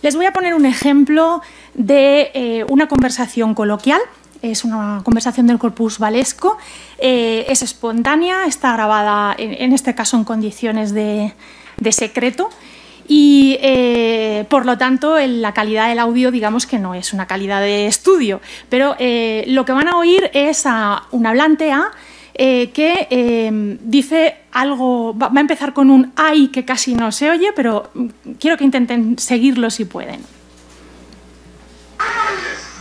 Les voy a poner un ejemplo de una conversación coloquial. Es una conversación del corpus valesco, es espontánea, está grabada en este caso en condiciones de secreto y por lo tanto la calidad del audio digamos que no es una calidad de estudio, pero lo que van a oír es a un hablante A que dice algo, va a empezar con un ay que casi no se oye, pero quiero que intenten seguirlo si pueden.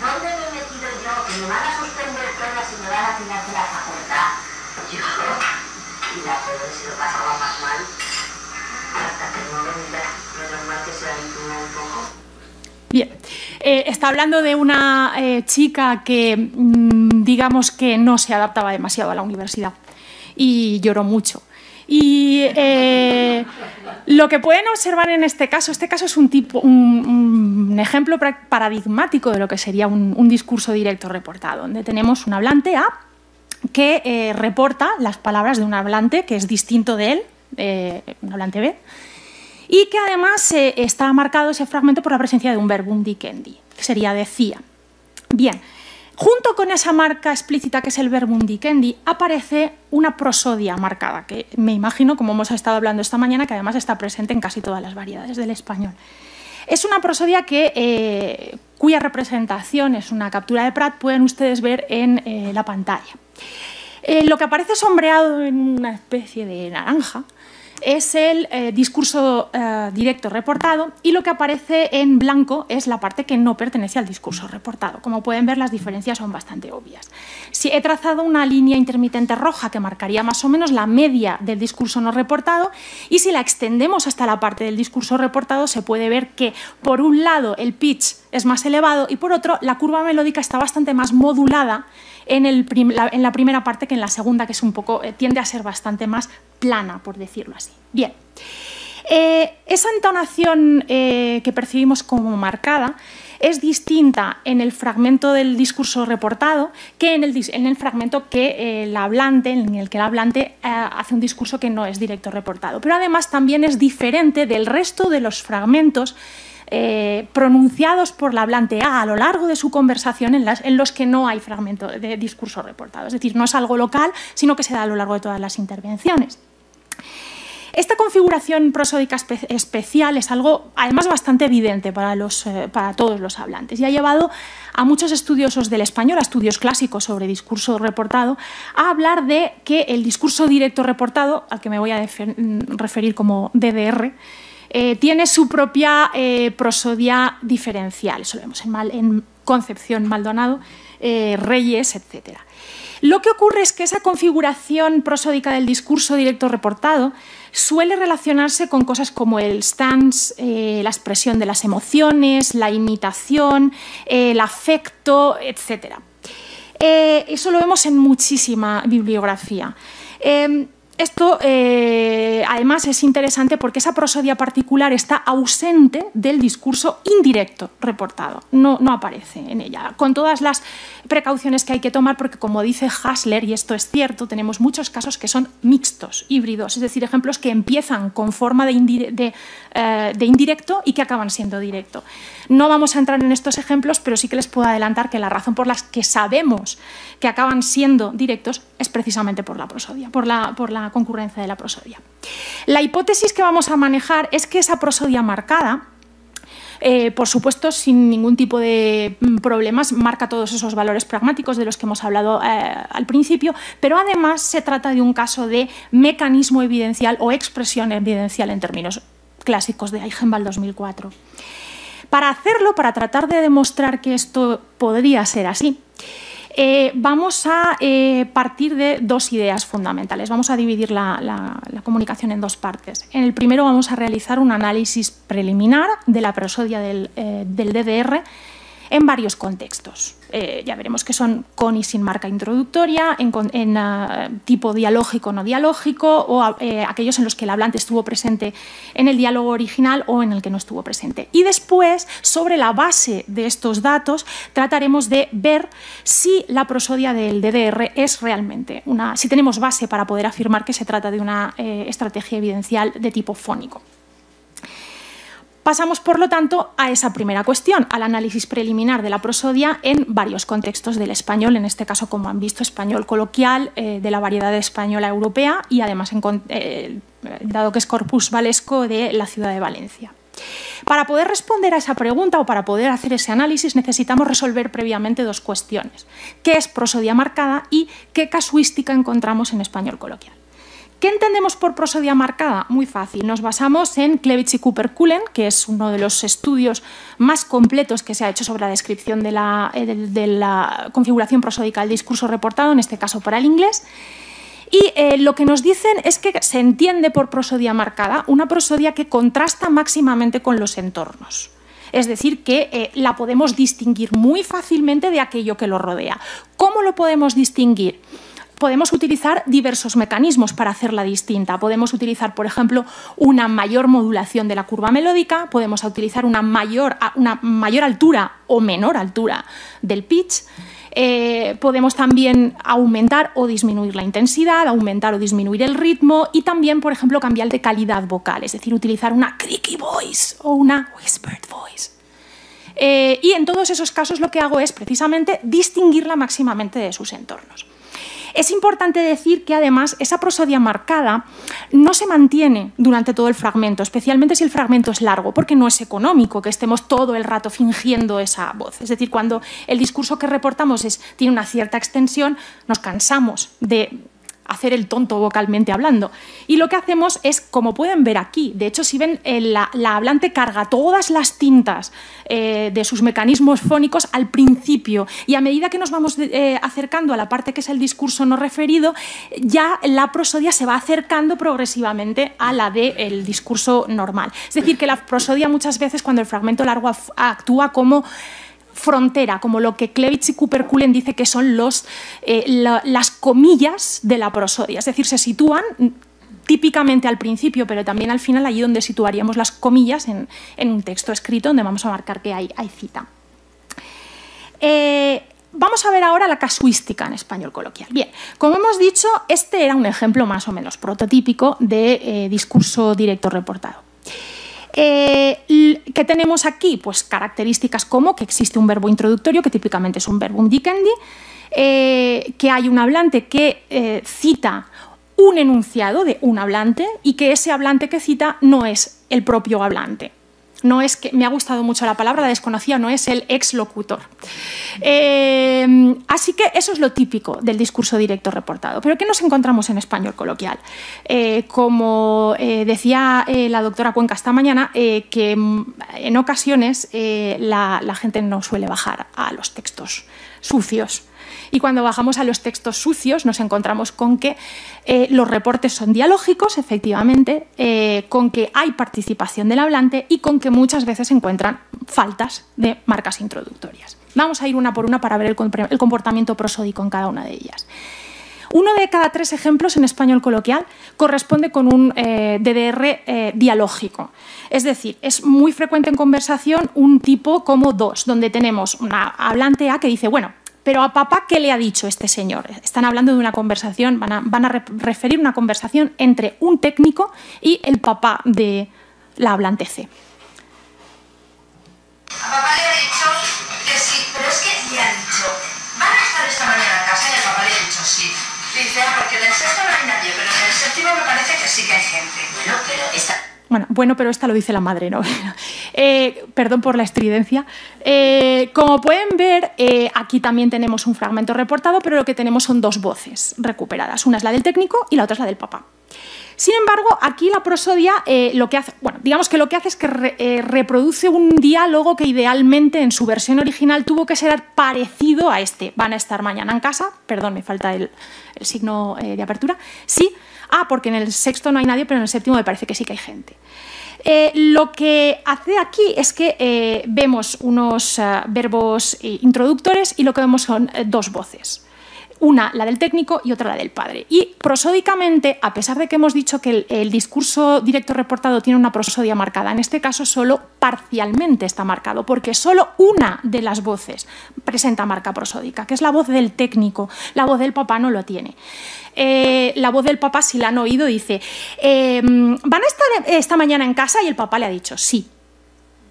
¿Dónde me he metido yo? Que me van a suspender pruebas y me van a tirar de la facultad. Yo, y la peor se lo pasaba más mal. Hasta que no lo mira, menos mal que se habitúa un poco. Bien, está hablando de una chica que digamos que no se adaptaba demasiado a la universidad y lloró mucho. Y lo que pueden observar en este caso es un ejemplo paradigmático de lo que sería un discurso directo reportado, donde tenemos un hablante A que reporta las palabras de un hablante que es distinto de él, un hablante B, y que además está marcado ese fragmento por la presencia de un verbum dicendi, que sería decía. Bien. Junto con esa marca explícita que es el verbum dicendi aparece una prosodia marcada, que me imagino, como hemos estado hablando esta mañana, que además está presente en casi todas las variedades del español. Es una prosodia cuya representación es una captura de Prat, pueden ustedes ver en la pantalla. Lo que aparece sombreado en una especie de naranja es el discurso directo reportado y lo que aparece en blanco es la parte que no pertenece al discurso reportado. Como pueden ver, las diferencias son bastante obvias. Si he trazado una línea intermitente roja que marcaría más o menos la media del discurso no reportado y si la extendemos hasta la parte del discurso reportado se puede ver que por un lado el pitch es más elevado y por otro la curva melódica está bastante más modulada en la primera parte que en la segunda, que es un poco, tiende a ser bastante más plana, por decirlo así. Bien, esa entonación que percibimos como marcada es distinta en el fragmento del discurso reportado que en el fragmento en el que el hablante hace un discurso que no es directo reportado. Pero además también es diferente del resto de los fragmentos pronunciados por la hablante A lo largo de su conversación en los que no hay fragmento de discurso reportado. Es decir, no es algo local, sino que se da a lo largo de todas las intervenciones. Esta configuración prosódica especial es algo, además, bastante evidente para todos los hablantes y ha llevado a muchos estudiosos del español, a estudios clásicos sobre discurso reportado, a hablar de que el discurso directo reportado, al que me voy a referir como DDR, tiene su propia prosodia diferencial. Eso lo vemos en Concepción, Maldonado, Reyes, etc. Lo que ocurre es que esa configuración prosódica del discurso directo reportado suele relacionarse con cosas como el stance, la expresión de las emociones, la imitación, el afecto, etc. Eso lo vemos en muchísima bibliografía. Esto, además, es interesante porque esa prosodia particular está ausente del discurso indirecto reportado, no aparece en ella, con todas las precauciones que hay que tomar porque, como dice Hassler, y esto es cierto, tenemos muchos casos que son mixtos, híbridos, es decir, ejemplos que empiezan con forma de indirecto y que acaban siendo directo. No vamos a entrar en estos ejemplos, pero sí que les puedo adelantar que la razón por la que sabemos que acaban siendo directos es precisamente por la prosodia, por la concurrencia de la prosodia. La hipótesis que vamos a manejar es que esa prosodia marcada, por supuesto, sin ningún tipo de problemas, marca todos esos valores pragmáticos de los que hemos hablado al principio, pero además se trata de un caso de mecanismo evidencial o expresión evidencial en términos clásicos de Eichenwald 2004. Para hacerlo, para tratar de demostrar que esto podría ser así, vamos a partir de dos ideas fundamentales. Vamos a dividir la comunicación en dos partes. En el primero vamos a realizar un análisis preliminar de la prosodia del DDR en varios contextos. Ya veremos que son con y sin marca introductoria, en tipo dialógico o no dialógico, o aquellos en los que el hablante estuvo presente en el diálogo original o en el que no estuvo presente. Y después, sobre la base de estos datos, trataremos de ver si la prosodia del DDR es realmente si tenemos base para poder afirmar que se trata de una estrategia evidencial de tipo fónico. Pasamos, por lo tanto, a esa primera cuestión, al análisis preliminar de la prosodia en varios contextos del español, en este caso, como han visto, español coloquial, de la variedad española europea y, además, dado que es corpus valesco, de la ciudad de Valencia. Para poder responder a esa pregunta o para poder hacer ese análisis necesitamos resolver previamente dos cuestiones. ¿Qué es prosodia marcada y qué casuística encontramos en español coloquial? ¿Qué entendemos por prosodia marcada? Muy fácil. Nos basamos en Klevitz y Cooper-Cullen, que es uno de los estudios más completos que se ha hecho sobre la descripción de la configuración prosódica del discurso reportado, en este caso para el inglés. Y lo que nos dicen es que se entiende por prosodia marcada una prosodia que contrasta máximamente con los entornos. Es decir, que la podemos distinguir muy fácilmente de aquello que lo rodea. ¿Cómo lo podemos distinguir? Podemos utilizar diversos mecanismos para hacerla distinta. Podemos utilizar, por ejemplo, una mayor modulación de la curva melódica, podemos utilizar una mayor altura o menor altura del pitch, podemos también aumentar o disminuir la intensidad, aumentar o disminuir el ritmo y también, por ejemplo, cambiar de calidad vocal, es decir, utilizar una creaky voice o una whispered voice. Y en todos esos casos lo que hago es precisamente distinguirla máximamente de sus entornos. Es importante decir que, además, esa prosodia marcada no se mantiene durante todo el fragmento, especialmente si el fragmento es largo, porque no es económico que estemos todo el rato fingiendo esa voz. Es decir, cuando el discurso que reportamos tiene una cierta extensión, nos cansamos de hacer el tonto vocalmente hablando. Y lo que hacemos es, como pueden ver aquí, de hecho, si ven, la hablante carga todas las tintas de sus mecanismos fónicos al principio, y a medida que nos vamos acercando a la parte que es el discurso no referido, ya la prosodia se va acercando progresivamente a la del discurso normal. Es decir, que la prosodia muchas veces, cuando el fragmento largo actúa como frontera, como lo que Klevitz y Cooper-Cullen dice que son las comillas de la prosodia, es decir, se sitúan típicamente al principio, pero también al final, allí donde situaríamos las comillas en un texto escrito, donde vamos a marcar que hay cita. Vamos a ver ahora la casuística en español coloquial. Bien, como hemos dicho, este era un ejemplo más o menos prototípico de discurso directo reportado. ¿Qué tenemos aquí? Pues características como que existe un verbo introductorio, que típicamente es un verbum dicendi, que hay un hablante que cita un enunciado de un hablante y que ese hablante que cita no es el propio hablante. No es que, me ha gustado mucho la palabra, la desconocía, no es el exlocutor. Así que eso es lo típico del discurso directo reportado. ¿Pero qué nos encontramos en español coloquial? Como decía la doctora Cuenca esta mañana, que en ocasiones la gente no suele bajar a los textos sucios. Y cuando bajamos a los textos sucios nos encontramos con que los reportes son dialógicos, efectivamente, con que hay participación del hablante y con que muchas veces se encuentran faltas de marcas introductorias. Vamos a ir una por una para ver el comportamiento prosódico en cada una de ellas. 1 de cada 3 ejemplos en español coloquial corresponde con un DDR dialógico. Es decir, es muy frecuente en conversación un tipo como 2, donde tenemos una hablante A que dice, bueno, pero a papá, ¿qué le ha dicho este señor? Están hablando de una conversación, van a referir una conversación entre un técnico y el papá de la hablante C. A papá le ha dicho que sí, pero es que le ha dicho, ¿van a estar esta mañana en casa? Y el papá le ha dicho sí. Dice, porque en el sexto no hay nadie, pero en el séptimo me parece que sí que hay gente. Bueno, pero esta lo dice la madre, ¿no? Perdón por la estridencia. Como pueden ver, aquí también tenemos un fragmento reportado, pero lo que tenemos son 2 voces recuperadas. Una es la del técnico y la otra es la del papá. Sin embargo, aquí la prosodia lo que hace, digamos que lo que hace es que reproduce un diálogo que idealmente en su versión original tuvo que ser parecido a este. Van a estar mañana en casa, perdón, me falta el signo de apertura. Sí. Porque en el sexto no hay nadie, pero en el séptimo me parece que sí que hay gente. Lo que hace aquí es que vemos unos verbos introductores y lo que vemos son 2 voces. Una, la del técnico, y otra, la del padre. Y prosódicamente, a pesar de que hemos dicho que el discurso directo reportado tiene una prosodia marcada, en este caso solo parcialmente está marcado, porque solo una de las voces presenta marca prosódica, que es la voz del técnico. La voz del papá no lo tiene. La voz del papá, si la han oído, dice, ¿van a estar esta mañana en casa? Y el papá le ha dicho sí.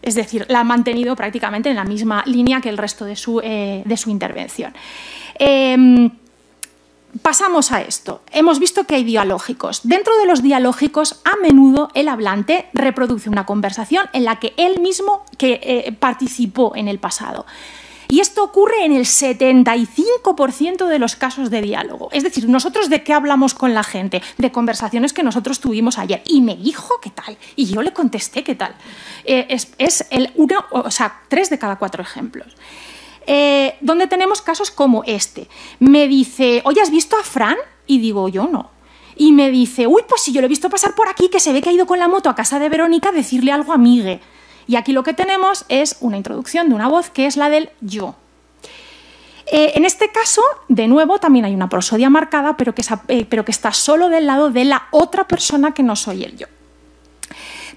Es decir, la ha mantenido prácticamente en la misma línea que el resto de su intervención. Pasamos a esto. Hemos visto que hay dialógicos. Dentro de los dialógicos, a menudo el hablante reproduce una conversación en la que él mismo participó en el pasado. Y esto ocurre en el 75% de los casos de diálogo. Es decir, nosotros ¿de qué hablamos con la gente? De conversaciones que nosotros tuvimos ayer. Y me dijo qué tal. Y yo le contesté qué tal. Es 3 de cada 4 ejemplos. Donde tenemos casos como este. Me dice, oye, ¿has visto a Fran? Y digo, yo no. Y me dice, uy, pues si yo lo he visto pasar por aquí, que se ve que ha ido con la moto a casa de Verónica a decirle algo a Migue. Y aquí lo que tenemos es una introducción de una voz que es la del yo. En este caso, de nuevo, también hay una prosodia marcada, pero que está solo del lado de la otra persona que no soy el yo.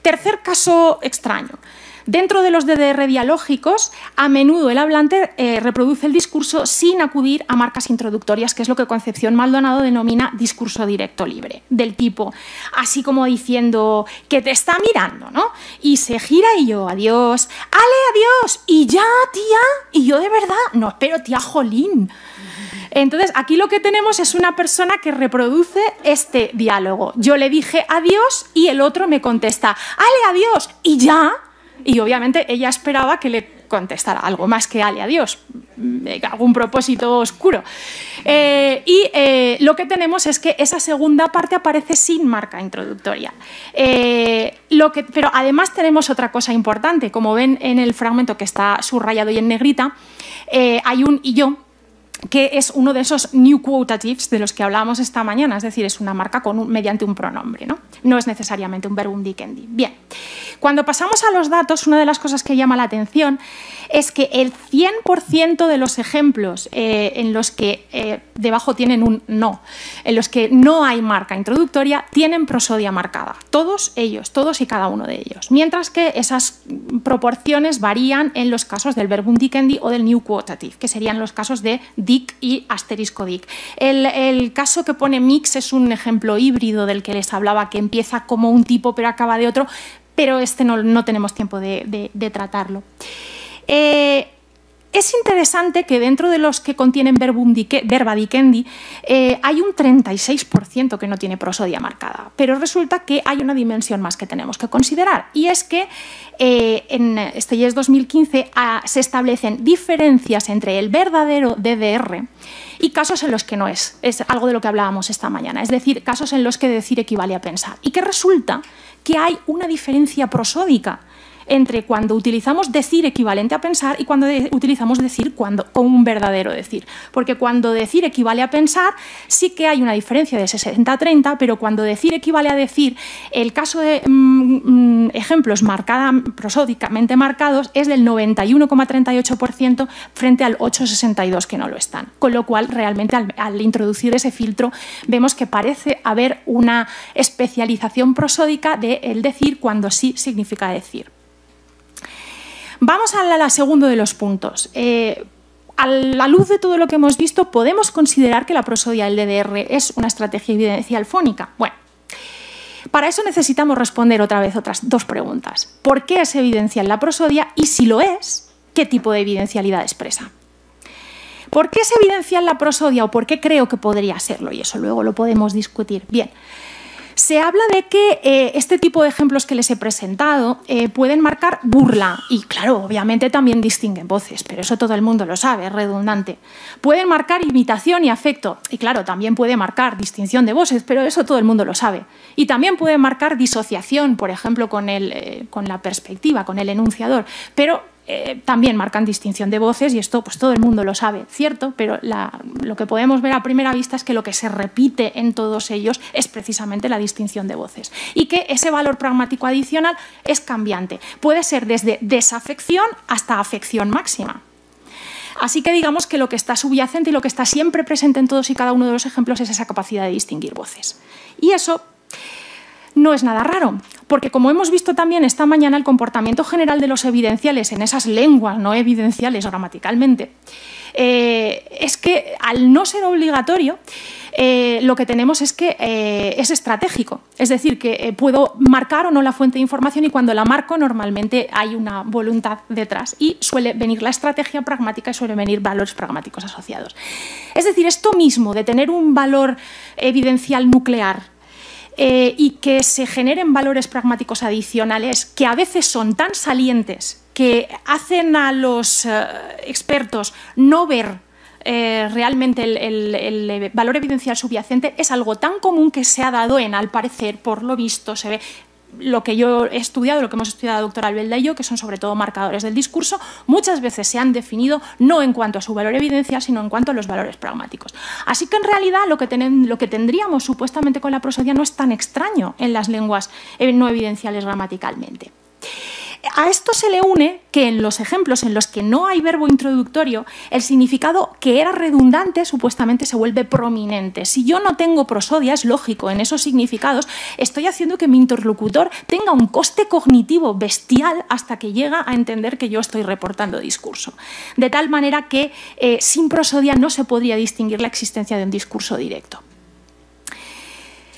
Tercer caso extraño. Dentro de los DDR dialógicos, a menudo el hablante reproduce el discurso sin acudir a marcas introductorias, que es lo que Concepción Maldonado denomina discurso directo libre, del tipo, así como diciendo que te está mirando, ¿no? Y se gira y yo, adiós, ale, adiós, y ya, tía, y yo de verdad, no, pero tía, jolín. Entonces, aquí lo que tenemos es una persona que reproduce este diálogo. Yo le dije adiós y el otro me contesta, ale, adiós, y ya. Y obviamente ella esperaba que le contestara algo más que ale, adiós, algún propósito oscuro. Lo que tenemos es que esa segunda parte aparece sin marca introductoria. Pero además tenemos otra cosa importante. Como ven en el fragmento que está subrayado y en negrita, hay un y yo, que es uno de esos new quotatives de los que hablábamos esta mañana, es decir, es una marca mediante un pronombre, ¿no? No es necesariamente un verbum dicendi. Bien, cuando pasamos a los datos, una de las cosas que llama la atención es que el 100% de los ejemplos en los que debajo tienen un no, en los que no hay marca introductoria, tienen prosodia marcada. Todos ellos, todos y cada uno de ellos. Mientras que esas proporciones varían en los casos del verbum dicendi o del new quotative, que serían los casos de dic y asterisco dic. El caso que pone mix es un ejemplo híbrido del que les hablaba, que empieza como un tipo pero acaba de otro, pero este no tenemos tiempo de tratarlo. Es interesante que dentro de los que contienen verba dicendi hay un 36% que no tiene prosodia marcada, pero resulta que hay una dimensión más que tenemos que considerar, y es que en este IES 2015 se establecen diferencias entre el verdadero DDR y casos en los que no es. Es algo de lo que hablábamos esta mañana, es decir, casos en los que decir equivale a pensar, y que resulta que hay una diferencia prosódica entre cuando utilizamos decir equivalente a pensar y cuando utilizamos decir con un verdadero decir. Porque cuando decir equivale a pensar, sí que hay una diferencia de 60-30, pero cuando decir equivale a decir, el caso de ejemplos prosódicamente marcados es del 91,38% frente al 8,62% que no lo están. Con lo cual, realmente, al introducir ese filtro, vemos que parece haber una especialización prosódica del decir cuando sí significa decir. Vamos al segundo de los puntos. A la luz de todo lo que hemos visto, ¿podemos considerar que la prosodia del DDR es una estrategia evidencial fónica? Bueno, para eso necesitamos responder otra vez otras dos preguntas. ¿Por qué es evidencial la prosodia? Y si lo es, ¿qué tipo de evidencialidad expresa? ¿Por qué es evidencial la prosodia o por qué creo que podría serlo? Y eso luego lo podemos discutir. Bien. Se habla de que este tipo de ejemplos que les he presentado pueden marcar burla y, claro, obviamente también distinguen voces, pero eso todo el mundo lo sabe, es redundante. Pueden marcar imitación y afecto y, claro, también puede marcar distinción de voces, pero eso todo el mundo lo sabe. Y también puede marcar disociación, por ejemplo, con la perspectiva, con el enunciador, pero también marcan distinción de voces y esto pues todo el mundo lo sabe, cierto, pero lo que podemos ver a primera vista es que lo que se repite en todos ellos es precisamente la distinción de voces y que ese valor pragmático adicional es cambiante, puede ser desde desafección hasta afección máxima. Así que digamos que lo que está subyacente y lo que está siempre presente en todos y cada uno de los ejemplos es esa capacidad de distinguir voces. Y eso no es nada raro, porque como hemos visto también esta mañana, el comportamiento general de los evidenciales en esas lenguas no evidenciales gramaticalmente es que al no ser obligatorio, lo que tenemos es que es estratégico. Es decir, que puedo marcar o no la fuente de información y cuando la marco normalmente hay una voluntad detrás y suele venir la estrategia pragmática y suelen venir valores pragmáticos asociados. Es decir, esto mismo de tener un valor evidencial nuclear y que se generen valores pragmáticos adicionales que a veces son tan salientes que hacen a los expertos no ver realmente el valor evidencial subyacente, es algo tan común que se ha dado al parecer, por lo visto, se ve lo que yo he estudiado, lo que hemos estudiado la doctora Albelda y yo, que son sobre todo marcadores del discurso, muchas veces se han definido no en cuanto a su valor evidencial, sino en cuanto a los valores pragmáticos. Así que en realidad lo que tendríamos supuestamente con la prosodia no es tan extraño en las lenguas no evidenciales gramaticalmente. A esto se le une que en los ejemplos en los que no hay verbo introductorio, el significado que era redundante supuestamente se vuelve prominente. Si yo no tengo prosodia, es lógico, en esos significados estoy haciendo que mi interlocutor tenga un coste cognitivo bestial hasta que llega a entender que yo estoy reportando discurso. De tal manera que sin prosodia no se podría distinguir la existencia de un discurso directo.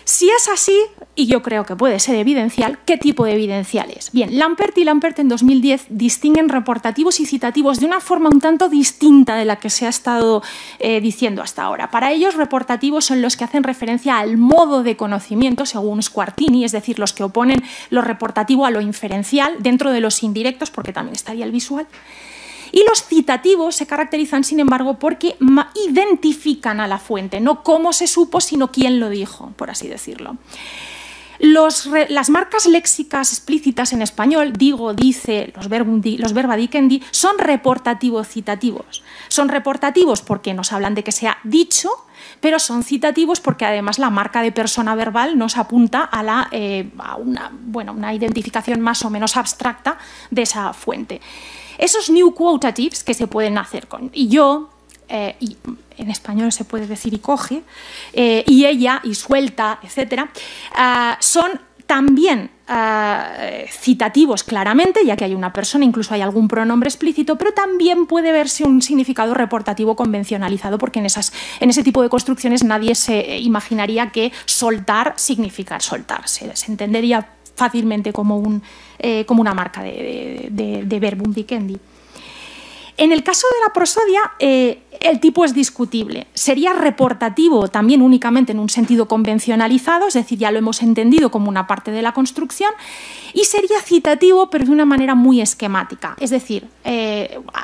Si es así, y yo creo que puede ser evidencial, ¿qué tipo de evidencial es? Bien, Lampert y Lampert en 2010 distinguen reportativos y citativos de una forma un tanto distinta de la que se ha estado diciendo hasta ahora. Para ellos, reportativos son los que hacen referencia al modo de conocimiento, según Squartini, es decir, los que oponen lo reportativo a lo inferencial, dentro de los indirectos, porque también estaría el visual. Y los citativos se caracterizan, sin embargo, porque identifican a la fuente, no cómo se supo, sino quién lo dijo, por así decirlo. Las marcas léxicas explícitas en español, digo, dice, los verba dicendi, son reportativo-citativos. Son reportativos porque nos hablan de que se ha dicho, pero son citativos porque además la marca de persona verbal nos apunta a una identificación más o menos abstracta de esa fuente. Esos new quotatives que se pueden hacer con y yo, y en español se puede decir y coge, y ella, y suelta, etc., son también citativos claramente, ya que hay una persona, incluso hay algún pronombre explícito, pero también puede verse un significado reportativo convencionalizado, porque en ese tipo de construcciones nadie se imaginaría que soltar significa soltar, se entendería fácilmente como una marca de verbum dicendi. En el caso de la prosodia, el tipo es discutible. Sería reportativo también únicamente en un sentido convencionalizado, es decir, ya lo hemos entendido como una parte de la construcción, y sería citativo, pero de una manera muy esquemática. Es decir,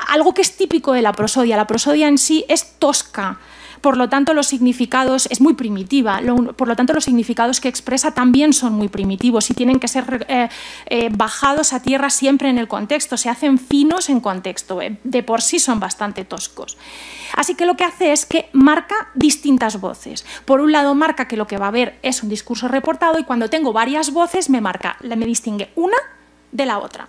algo que es típico de la prosodia. La prosodia en sí es tosca. Por lo tanto, los significados es muy primitiva, por lo tanto, los significados que expresa también son muy primitivos y tienen que ser bajados a tierra siempre en el contexto, se hacen finos en contexto, de por sí son bastante toscos. Así que lo que hace es que marca distintas voces. Por un lado, marca que lo que va a haber es un discurso reportado y cuando tengo varias voces me distingue una de la otra.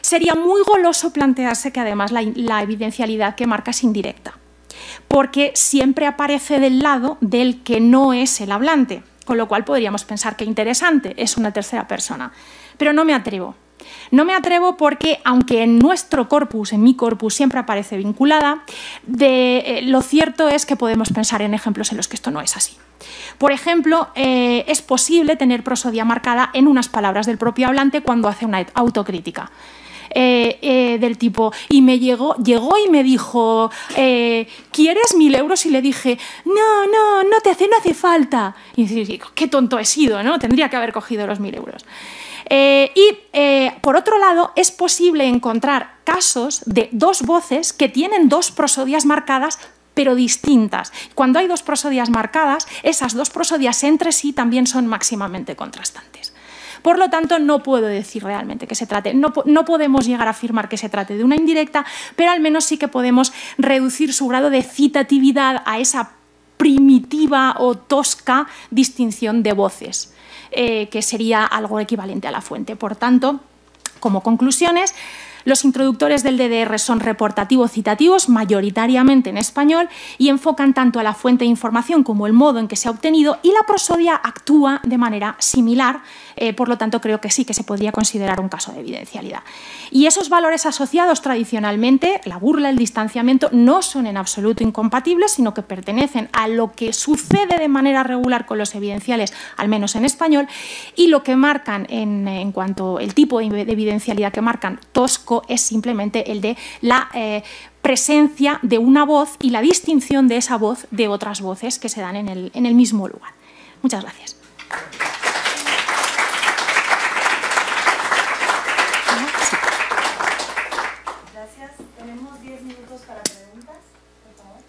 Sería muy goloso plantearse que además la evidencialidad que marca es indirecta, porque siempre aparece del lado del que no es el hablante, con lo cual podríamos pensar que interesante, es una tercera persona. Pero no me atrevo. No me atrevo porque, aunque en nuestro corpus, en mi corpus, siempre aparece vinculada, lo cierto es que podemos pensar en ejemplos en los que esto no es así. Por ejemplo, es posible tener prosodia marcada en unas palabras del propio hablante cuando hace una autocrítica. Del tipo, y me llegó y me dijo, ¿quieres 1000 euros? Y le dije, no te hace falta. Y digo, qué tonto he sido, ¿no? Tendría que haber cogido los 1000 euros. Por otro lado, es posible encontrar casos de dos voces que tienen dos prosodias marcadas, pero distintas. Cuando hay dos prosodias marcadas, esas dos prosodias entre sí también son máximamente contrastantes. Por lo tanto, no puedo decir realmente que se trate, no podemos llegar a afirmar que se trate de una indirecta, pero al menos sí que podemos reducir su grado de citatividad a esa primitiva o tosca distinción de voces, que sería algo equivalente a la fuente. Por tanto, como conclusiones, Los introductores del DDR son reportativo-citativos, mayoritariamente en español, y enfocan tanto a la fuente de información como el modo en que se ha obtenido, y la prosodia actúa de manera similar, por lo tanto creo que sí que se podría considerar un caso de evidencialidad. Y esos valores asociados tradicionalmente, la burla, el distanciamiento, no son en absoluto incompatibles, sino que pertenecen a lo que sucede de manera regular con los evidenciales, al menos en español, y lo que marcan en cuanto al tipo de evidencialidad que marcan tosco es simplemente el de la presencia de una voz y la distinción de esa voz de otras voces que se dan en el mismo lugar. Muchas gracias. Gracias. Tenemos 10 minutos para preguntas, por favor.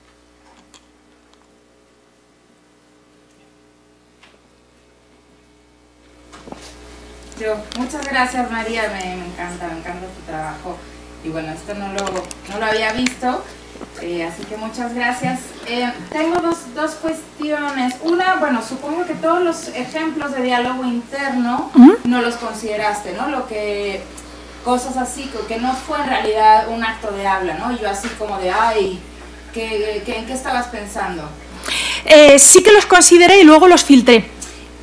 Muchas gracias, María, me encanta tu trabajo. Y bueno, esto no lo había visto, así que muchas gracias. Tengo dos cuestiones. Una, bueno, supongo que todos los ejemplos de diálogo interno no los consideraste, ¿no? Cosas así, que no fue en realidad un acto de habla, ¿no? Yo así como de, ay, ¿en qué estabas pensando? Sí que los consideré y luego los filtré.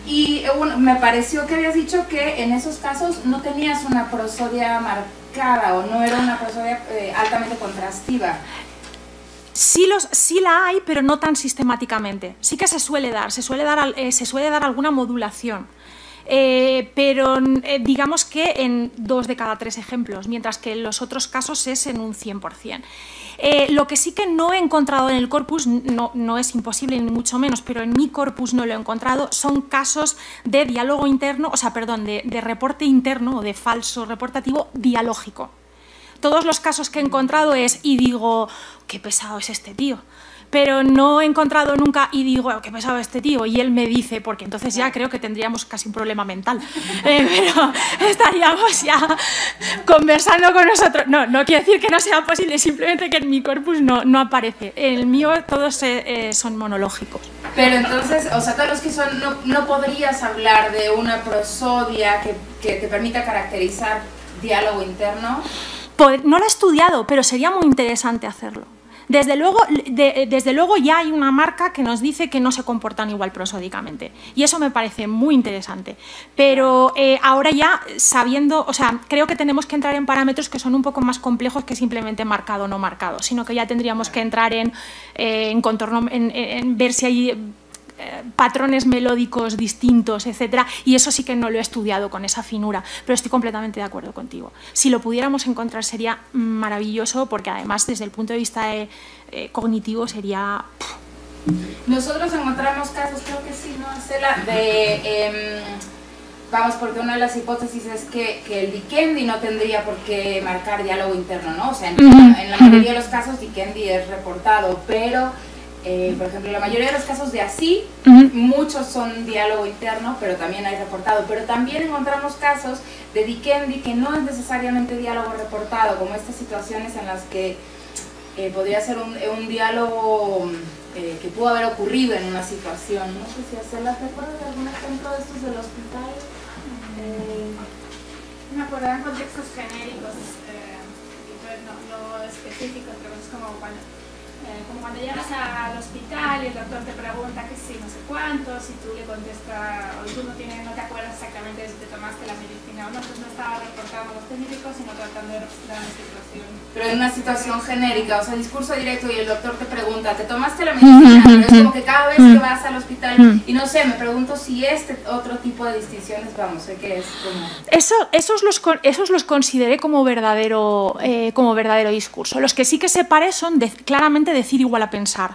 Y bueno, me pareció que habías dicho que en esos casos no tenías una prosodia marcada o no era una prosodia altamente contrastiva. Sí la hay, pero no tan sistemáticamente. Sí que se suele dar alguna modulación. Pero digamos que en 2 de cada 3 ejemplos, mientras que en los otros casos es en un 100%. Lo que sí que no he encontrado en el corpus, no es imposible ni mucho menos, pero en mi corpus no lo he encontrado, son casos de diálogo interno, o sea, perdón, de reporte interno o de falso reportativo dialógico. Todos los casos que he encontrado y digo, qué pesado es este tío. Pero no he encontrado nunca y digo, qué pesado este tío, y él me dice, porque entonces ya creo que tendríamos casi un problema mental, pero estaríamos ya conversando con nosotros. No quiere decir que no sea posible, simplemente que en mi corpus no aparece. En el mío todos son monológicos. Pero entonces, o sea, todos los que son, no podrías hablar de una prosodia que te permita caracterizar diálogo interno. No lo he estudiado, pero sería muy interesante hacerlo. Desde luego ya hay una marca que nos dice que no se comportan igual prosódicamente, y eso me parece muy interesante, pero ahora ya sabiendo, o sea, creo que tenemos que entrar en parámetros que son un poco más complejos que simplemente marcado o no marcado, sino que ya tendríamos que entrar en contorno, en ver si hay patrones melódicos distintos, etcétera, y eso sí que no lo he estudiado con esa finura, pero estoy completamente de acuerdo contigo. Si lo pudiéramos encontrar sería maravilloso, porque además desde el punto de vista cognitivo sería... Nosotros encontramos casos, creo que sí, ¿no, Estela? Vamos, porque una de las hipótesis es que el Vikendi no tendría por qué marcar diálogo interno, ¿no? O sea, en la mayoría de los casos Vikendi es reportado, pero... por ejemplo, la mayoría de los casos de así, muchos son diálogo interno, pero también hay reportado. Pero también encontramos casos de Vikendi que no es necesariamente diálogo reportado, como estas situaciones en las que podría ser un diálogo que pudo haber ocurrido en una situación. No sé si Estela, ¿te acuerdas de algún ejemplo de estos del hospital? Me acuerdo en contextos genéricos, no específicos, pero es como cuando llegas al hospital y el doctor te pregunta que sí, no sé cuántos, y tú le contestas, o tú no te acuerdas exactamente de si te tomaste la medicina o no, pues no estaba reportando los técnicos, sino tratando de representar una situación. Pero en una situación genérica, o sea, discurso directo, y el doctor te pregunta, ¿te tomaste la medicina? Pero es como que cada vez que vas al hospital, y no sé, me pregunto si otro tipo de distinciones, vamos, sé que es como... Esos los consideré como verdadero discurso. Los que sí que separé son claramente decir igual a pensar.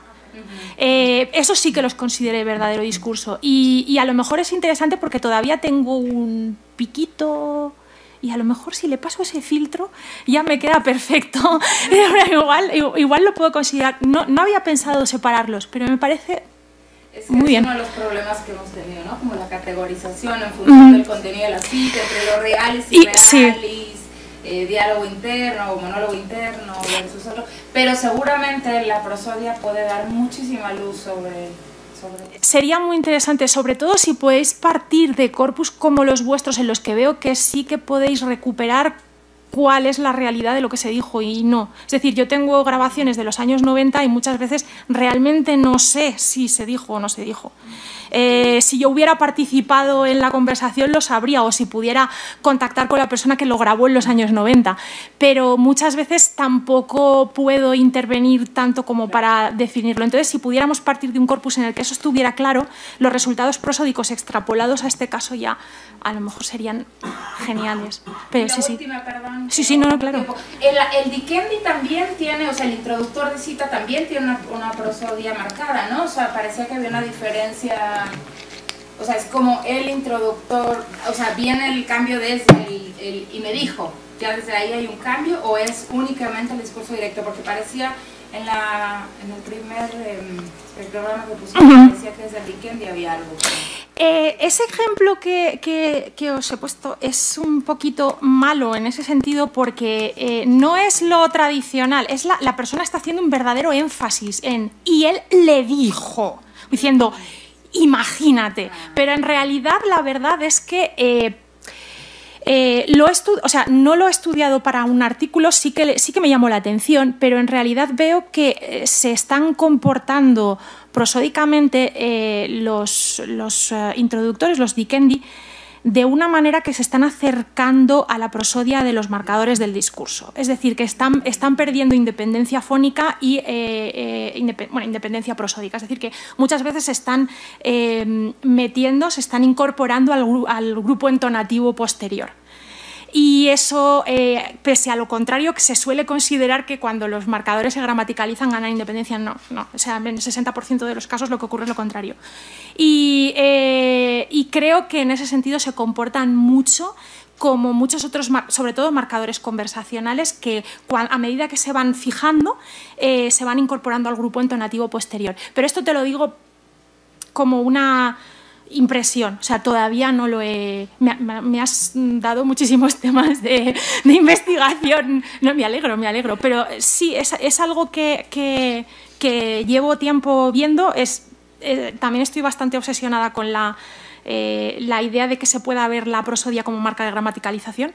Eso sí que los consideré verdadero discurso, y a lo mejor es interesante porque todavía tengo un piquito, y a lo mejor si le paso ese filtro ya me queda perfecto. igual lo puedo considerar. No había pensado separarlos, pero me parece muy bien. Es uno de los problemas que hemos tenido, ¿no? Como la categorización en función del contenido de la cita, entre lo reales y reales. Sí. Diálogo interno o monólogo interno versus otro, pero seguramente la prosodia puede dar muchísima luz sobre... Sería muy interesante, sobre todo si podéis partir de corpus como los vuestros, en los que veo que sí que podéis recuperar cuál es la realidad de lo que se dijo y no. Es decir, yo tengo grabaciones de los años 90 y muchas veces realmente no sé si se dijo o no se dijo. Si yo hubiera participado en la conversación lo sabría, o si pudiera contactar con la persona que lo grabó en los años 90, pero muchas veces tampoco puedo intervenir tanto como para definirlo. Entonces, si pudiéramos partir de un corpus en el que eso estuviera claro, los resultados prosódicos extrapolados a este caso ya a lo mejor serían geniales. Pero sí, última, perdón, sí, no, claro. El Dikendi también tiene, o sea, el introductor de cita también tiene una prosodia marcada, ¿no? O sea, parecía que había una diferencia. O sea, es como el introductor, o sea, viene el cambio desde el y me dijo, ya desde ahí hay un cambio, o es únicamente el discurso directo, porque parecía en el primer el programa que pusimos, parecía que desde el Dikendi había algo. Ese ejemplo que os he puesto es un poquito malo en ese sentido, porque no es lo tradicional, es la persona está haciendo un verdadero énfasis en y él le dijo, diciendo imagínate, pero en realidad la verdad es que no lo he estudiado para un artículo, sí que me llamó la atención, pero en realidad veo que se están comportando prosódicamente los introductores, los Dikendi, de una manera que se están acercando a la prosodia de los marcadores del discurso. Es decir, que están perdiendo independencia fónica y independencia prosódica. Es decir, que muchas veces se están se están incorporando al grupo entonativo posterior. Y eso, pese a lo contrario, que se suele considerar que cuando los marcadores se gramaticalizan ganan independencia, no. O sea, en el 60% de los casos lo que ocurre es lo contrario. Y creo que en ese sentido se comportan mucho como muchos otros, sobre todo marcadores conversacionales, que a medida que se van fijando, se van incorporando al grupo entonativo posterior. Pero esto te lo digo como una impresión, o sea, todavía no lo he... Me has dado muchísimos temas de investigación. No, me alegro, pero sí, es algo que llevo tiempo viendo. También estoy bastante obsesionada con la idea de que se pueda ver la prosodia como marca de gramaticalización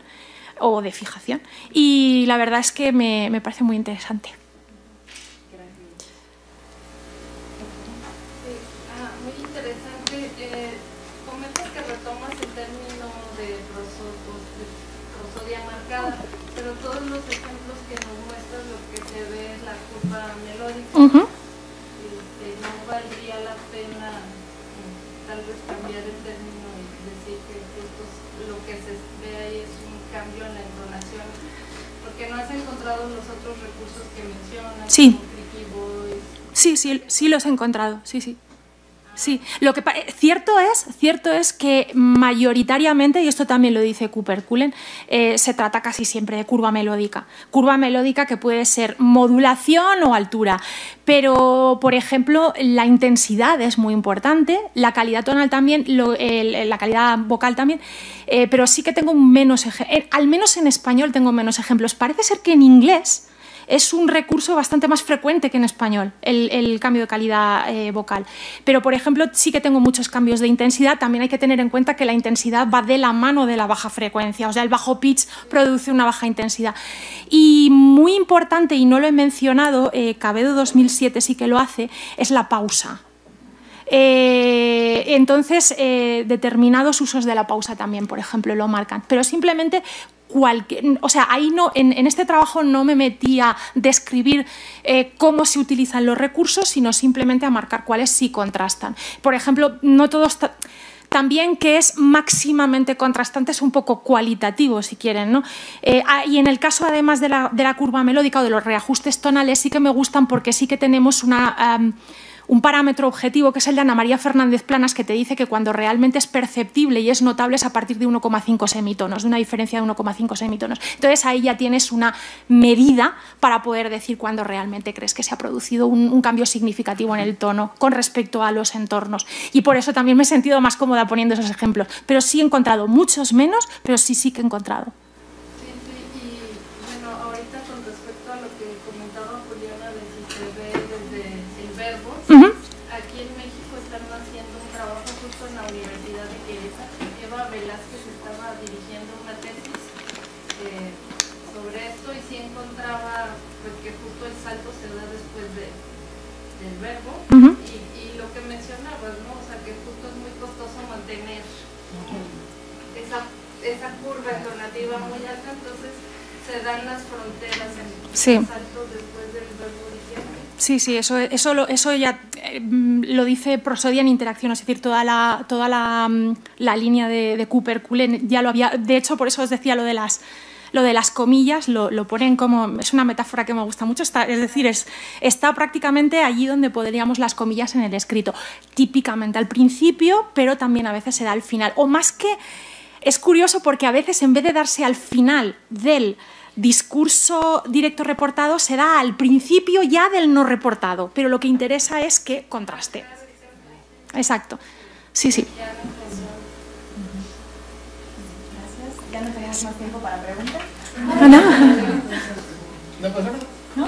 o de fijación, y la verdad es que me parece muy interesante. Pero todos los ejemplos que nos muestran, lo que se ve es la curva melódica. No valdría la pena tal vez cambiar el término y decir que lo que se ve ahí es un cambio en la entonación, porque no has encontrado los otros recursos que mencionas, sí, como Creaky Voice. Sí los he encontrado, sí. Sí, lo que cierto es que mayoritariamente, y esto también lo dice Cooper Cullen, se trata casi siempre de curva melódica que puede ser modulación o altura, pero por ejemplo la intensidad es muy importante, la calidad tonal también, la calidad vocal también, pero sí que tengo menos al menos en español tengo menos ejemplos. Parece ser que en inglés es un recurso bastante más frecuente que en español, el cambio de calidad vocal. Pero, por ejemplo, sí que tengo muchos cambios de intensidad. También hay que tener en cuenta que la intensidad va de la mano de la baja frecuencia. O sea, el bajo pitch produce una baja intensidad. Y muy importante, y no lo he mencionado, Cabedo 2007 sí que lo hace, es la pausa. Entonces, determinados usos de la pausa también, por ejemplo, lo marcan. Pero simplemente... o sea, ahí no, en este trabajo no me metí a describir cómo se utilizan los recursos, sino simplemente a marcar cuáles sí contrastan. Por ejemplo, no todos... También que es máximamente contrastante es un poco cualitativo, si quieren, ¿no? Y en el caso, además de la curva melódica o de los reajustes tonales, sí que me gustan porque sí que tenemos un parámetro objetivo, que es el de Ana María Fernández Planas, que te dice que cuando realmente es perceptible y es notable es a partir de 1,5 semitonos, de una diferencia de 1,5 semitonos. Entonces ahí ya tienes una medida para poder decir cuándo realmente crees que se ha producido un cambio significativo en el tono con respecto a los entornos. Y por eso también me he sentido más cómoda poniendo esos ejemplos. Pero sí he encontrado muchos menos, pero sí que he encontrado. Aquí en México están haciendo un trabajo justo en la Universidad de Querétaro. Eva Velázquez estaba dirigiendo una tesis sí encontraba pues, que justo el salto se da después del verbo. Y lo que mencionabas, ¿no? O sea, que justo es muy costoso mantener esa curva entonativa muy alta, entonces se dan las fronteras en los saltos después del verbo diciendo. Sí, eso ya lo dice Prosodia en Interacción, es decir, toda la línea de Cooper-Cullen ya lo había. De hecho, por eso os decía lo de las comillas, lo ponen como, es una metáfora que me gusta mucho, es decir, está prácticamente allí donde podríamos las comillas en el escrito, típicamente al principio, pero también a veces se da al final, o más que, es curioso porque a veces en vez de darse al final del discurso directo reportado, se da al principio ya del no reportado, pero lo que interesa es que contraste. Exacto, sí. Gracias. Ya no tenemos más tiempo para preguntas. No. ¿No pasa nada? ¿No?